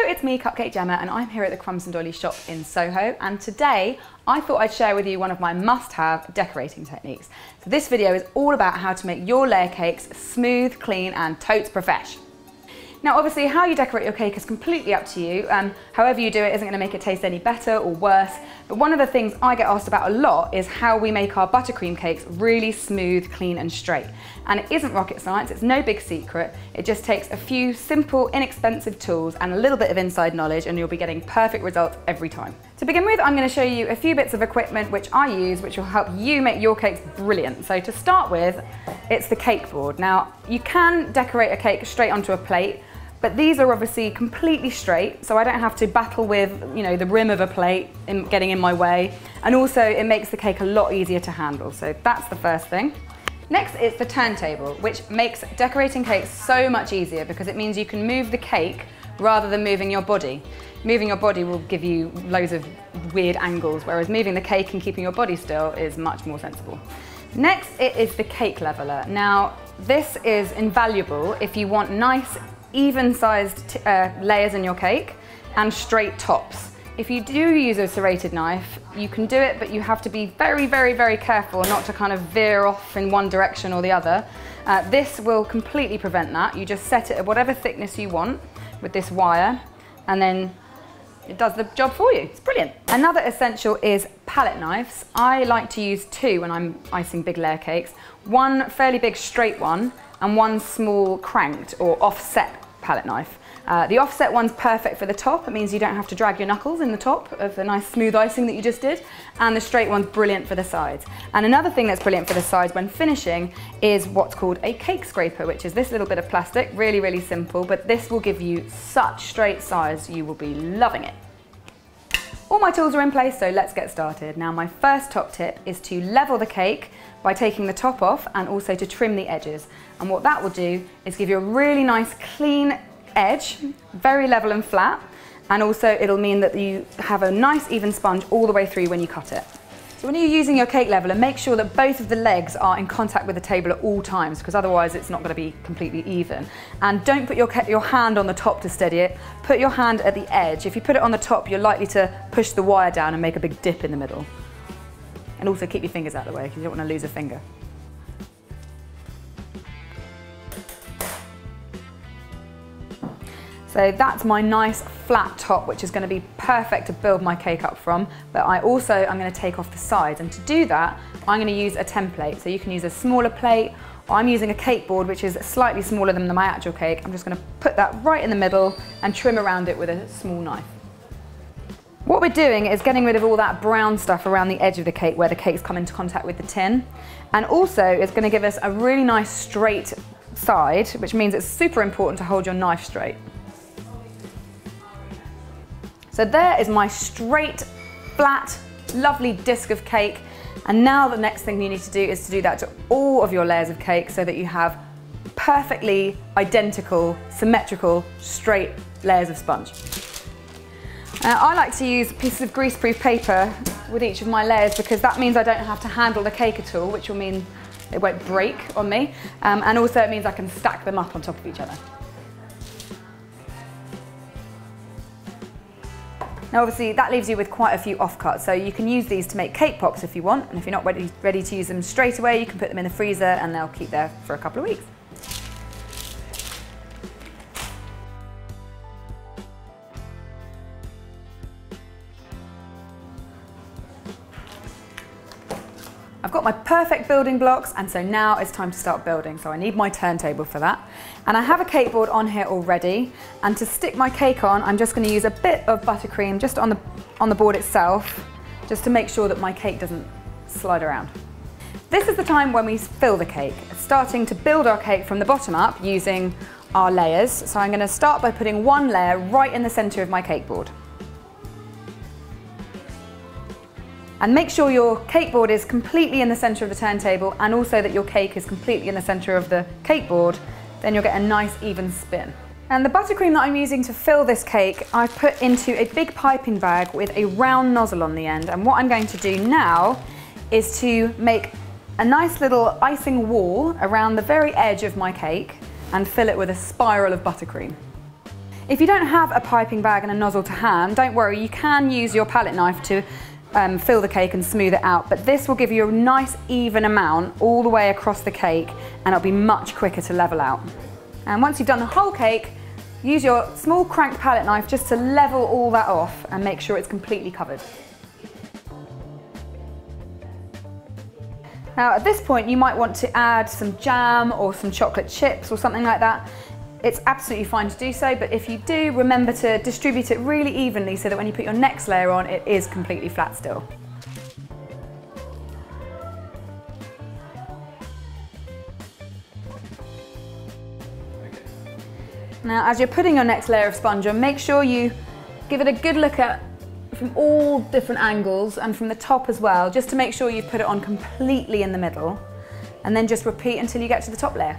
it's me, Cupcake Jemma, and I'm here at the Crumbs and Dolly shop in Soho, and today I thought I'd share with you one of my must-have decorating techniques. So this video is all about how to make your layer cakes smooth, clean and totes profesh. Now obviously how you decorate your cake is completely up to you. However you do it isn't going to make it taste any better or worse, but one of the things I get asked about a lot is how we make our buttercream cakes really smooth, clean and straight. And it isn't rocket science, it's no big secret. It just takes a few simple, inexpensive tools and a little bit of inside knowledge and you'll be getting perfect results every time. To begin with, I'm going to show you a few bits of equipment which I use which will help you make your cakes brilliant. So to start with, it's the cake board. Now you can decorate a cake straight onto a plate, but these are obviously completely straight, so I don't have to battle with, the rim of a plate getting in my way. And also it makes the cake a lot easier to handle. So that's the first thing. Next is the turntable, which makes decorating cakes so much easier because it means you can move the cake rather than moving your body. Moving your body will give you loads of weird angles, whereas moving the cake and keeping your body still is much more sensible. Next, it is the cake leveler. Now, this is invaluable if you want nice, even-sized layers in your cake and straight tops. If you do use a serrated knife, you can do it, but you have to be very, very, very careful not to kind of veer off in one direction or the other. This will completely prevent that. You just set it at whatever thickness you want with this wire, and then it does the job for you. It's brilliant. Another essential is palette knives. I like to use two when I'm icing big layer cakes. One fairly big straight one, and one small cranked or offset palette knife. The offset one's perfect for the top. It means you don't have to drag your knuckles in the top of the nice smooth icing that you just did. And the straight one's brilliant for the sides. And another thing that's brilliant for the sides when finishing is what's called a cake scraper, which is this little bit of plastic, really, really simple, but this will give you such straight sides, you will be loving it. All my tools are in place, so let's get started. Now my first top tip is to level the cake by taking the top off and also to trim the edges. And what that will do is give you a really nice clean edge, very level and flat, and also it'll mean that you have a nice even sponge all the way through when you cut it. So when you're using your cake leveler, make sure that both of the legs are in contact with the table at all times, because otherwise it's not going to be completely even. And don't put your hand on the top to steady it, put your hand at the edge. If you put it on the top, you're likely to push the wire down and make a big dip in the middle. And also keep your fingers out of the way because you don't want to lose a finger. So that's my nice flat top, which is going to be perfect to build my cake up from. But I'm going to take off the sides, and to do that, I'm going to use a template. So you can use a smaller plate, or I'm using a cake board, which is slightly smaller than my actual cake. I'm just going to put that right in the middle and trim around it with a small knife. What we're doing is getting rid of all that brown stuff around the edge of the cake where the cake's come into contact with the tin. And also it's going to give us a really nice straight side, which means it's super important to hold your knife straight. So there is my straight, flat, lovely disc of cake. And now the next thing you need to do is to do that to all of your layers of cake so that you have perfectly identical, symmetrical, straight layers of sponge. I like to use pieces of greaseproof paper with each of my layers because that means I don't have to handle the cake at all, which will mean it won't break on me. And also it means I can stack them up on top of each other. Now obviously that leaves you with quite a few offcuts, so you can use these to make cake pops if you want, and if you're not ready to use them straight away, you can put them in the freezer and they'll keep there for a couple of weeks. I've got my perfect building blocks, and so now it's time to start building. So I need my turntable for that. And I have a cake board on here already. And to stick my cake on, I'm just going to use a bit of buttercream just on the board itself, just to make sure that my cake doesn't slide around. This is the time when we fill the cake, starting to build our cake from the bottom up using our layers. So I'm going to start by putting one layer right in the center of my cake board. And make sure your cake board is completely in the center of the turntable and also that your cake is completely in the center of the cake board, then you'll get a nice even spin. And the buttercream that I'm using to fill this cake, I've put into a big piping bag with a round nozzle on the end. And what I'm going to do now is to make a nice little icing wall around the very edge of my cake and fill it with a spiral of buttercream. If you don't have a piping bag and a nozzle to hand, don't worry, you can use your palette knife to fill the cake and smooth it out, but this will give you a nice even amount all the way across the cake, and it'll be much quicker to level out. And once you've done the whole cake, use your small cranked palette knife just to level all that off and make sure it's completely covered. Now at this point you might want to add some jam or some chocolate chips or something like that. It's absolutely fine to do so, but if you do, remember to distribute it really evenly so that when you put your next layer on, it is completely flat still. Now, as you're putting your next layer of sponge on, make sure you give it a good look at from all different angles and from the top as well, just to make sure you put it on completely in the middle, and then just repeat until you get to the top layer.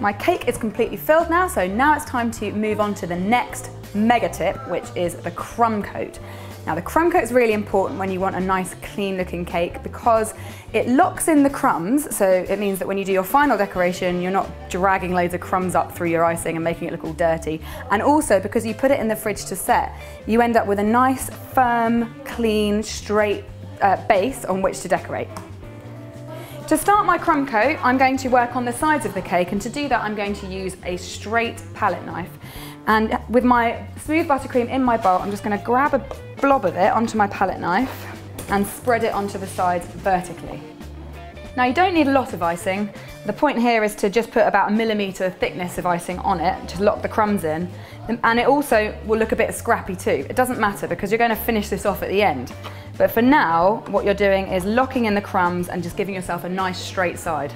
My cake is completely filled now, so now it's time to move on to the next mega tip, which is the crumb coat. Now the crumb coat is really important when you want a nice clean looking cake because it locks in the crumbs, so it means that when you do your final decoration you're not dragging loads of crumbs up through your icing and making it look all dirty. And also because you put it in the fridge to set, you end up with a nice firm, clean, straight base on which to decorate. To start my crumb coat, I'm going to work on the sides of the cake, and to do that I'm going to use a straight palette knife. And with my smooth buttercream in my bowl, I'm just going to grab a blob of it onto my palette knife and spread it onto the sides vertically. Now you don't need a lot of icing. The point here is to just put about 1 millimetre thickness of icing on it to lock the crumbs in. And it also will look a bit scrappy too. It doesn't matter because you're going to finish this off at the end. But for now, what you're doing is locking in the crumbs and just giving yourself a nice straight side.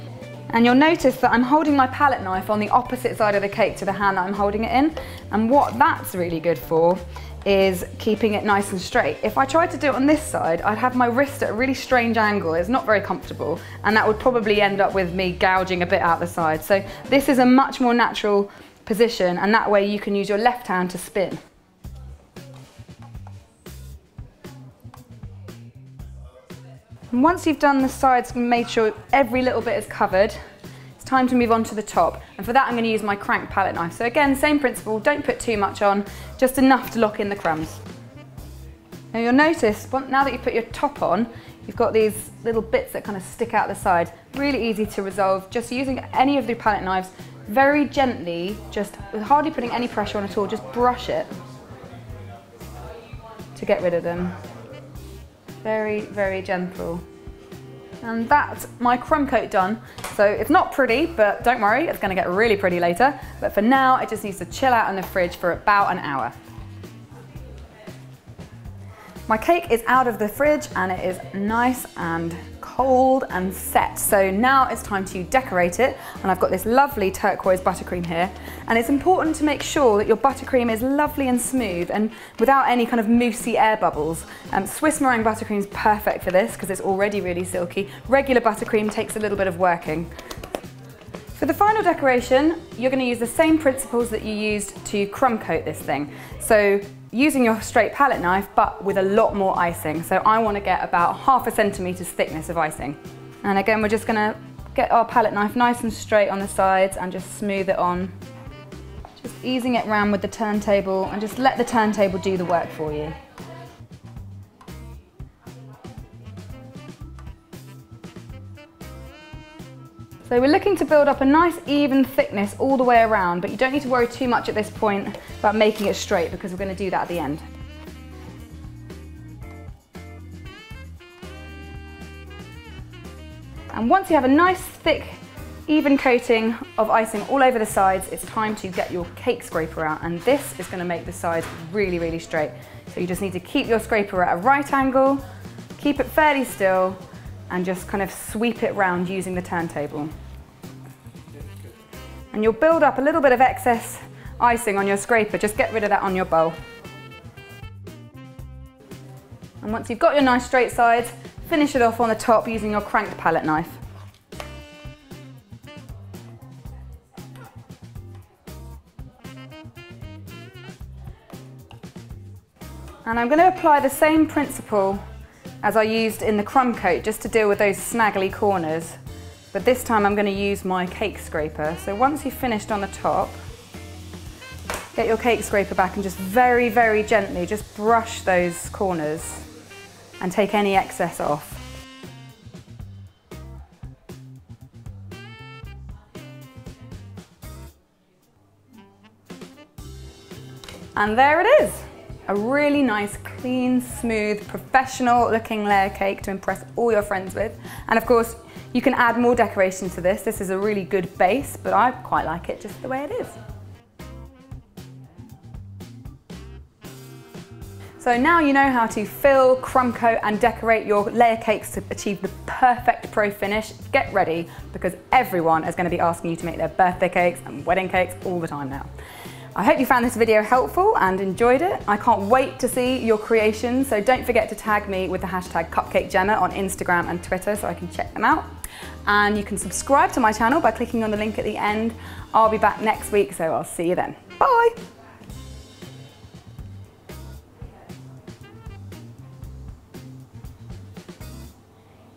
And you'll notice that I'm holding my palette knife on the opposite side of the cake to the hand that I'm holding it in. And what that's really good for is keeping it nice and straight. If I tried to do it on this side, I'd have my wrist at a really strange angle. It's not very comfortable, and that would probably end up with me gouging a bit out the side. So this is a much more natural position, and that way you can use your left hand to spin. And once you've done the sides and made sure every little bit is covered, it's time to move on to the top. And for that I'm going to use my crank palette knife. So again, same principle, don't put too much on, just enough to lock in the crumbs. Now you'll notice, now that you put your top on, you've got these little bits that kind of stick out the side. Really easy to resolve, just using any of the palette knives, very gently, just hardly putting any pressure on at all, just brush it to get rid of them. Very, very gentle. And that's my crumb coat done. So it's not pretty, but don't worry, it's going to get really pretty later. But for now, it just needs to chill out in the fridge for about an hour. My cake is out of the fridge and it is nice and cold and set. So now it's time to decorate it. And I've got this lovely turquoise buttercream here. And it's important to make sure that your buttercream is lovely and smooth and without any kind of moussey air bubbles. Swiss meringue buttercream is perfect for this because it's already really silky. Regular buttercream takes a little bit of working. For the final decoration, you're going to use the same principles that you used to crumb coat this thing. So using your straight palette knife, but with a lot more icing. So I want to get about 0.5 centimetre thickness of icing. And again, we're just going to get our palette knife nice and straight on the sides and just smooth it on. Just easing it around with the turntable and just let the turntable do the work for you. So we're looking to build up a nice even thickness all the way around, but you don't need to worry too much at this point about making it straight because we're going to do that at the end. And once you have a nice thick even coating of icing all over the sides, it's time to get your cake scraper out, and this is going to make the sides really, really straight. So you just need to keep your scraper at a right angle, keep it fairly still, and just kind of sweep it round using the turntable. And you'll build up a little bit of excess icing on your scraper, just get rid of that on your bowl. And once you've got your nice straight sides, finish it off on the top using your cranked palette knife. And I'm going to apply the same principle as I used in the crumb coat, just to deal with those snaggly corners. But this time I'm going to use my cake scraper. So once you've finished on the top, get your cake scraper back and just very, very gently just brush those corners and take any excess off. And there it is. A really nice, clean, smooth, professional looking layer cake to impress all your friends with. And of course, you can add more decorations to this. This is a really good base, but I quite like it just the way it is. So now you know how to fill, crumb coat and decorate your layer cakes to achieve the perfect pro finish. Get ready, because everyone is going to be asking you to make their birthday cakes and wedding cakes all the time now. I hope you found this video helpful and enjoyed it. I can't wait to see your creations, so don't forget to tag me with the hashtag CupcakeJemma on Instagram and Twitter so I can check them out. And you can subscribe to my channel by clicking on the link at the end. I'll be back next week, so I'll see you then. Bye!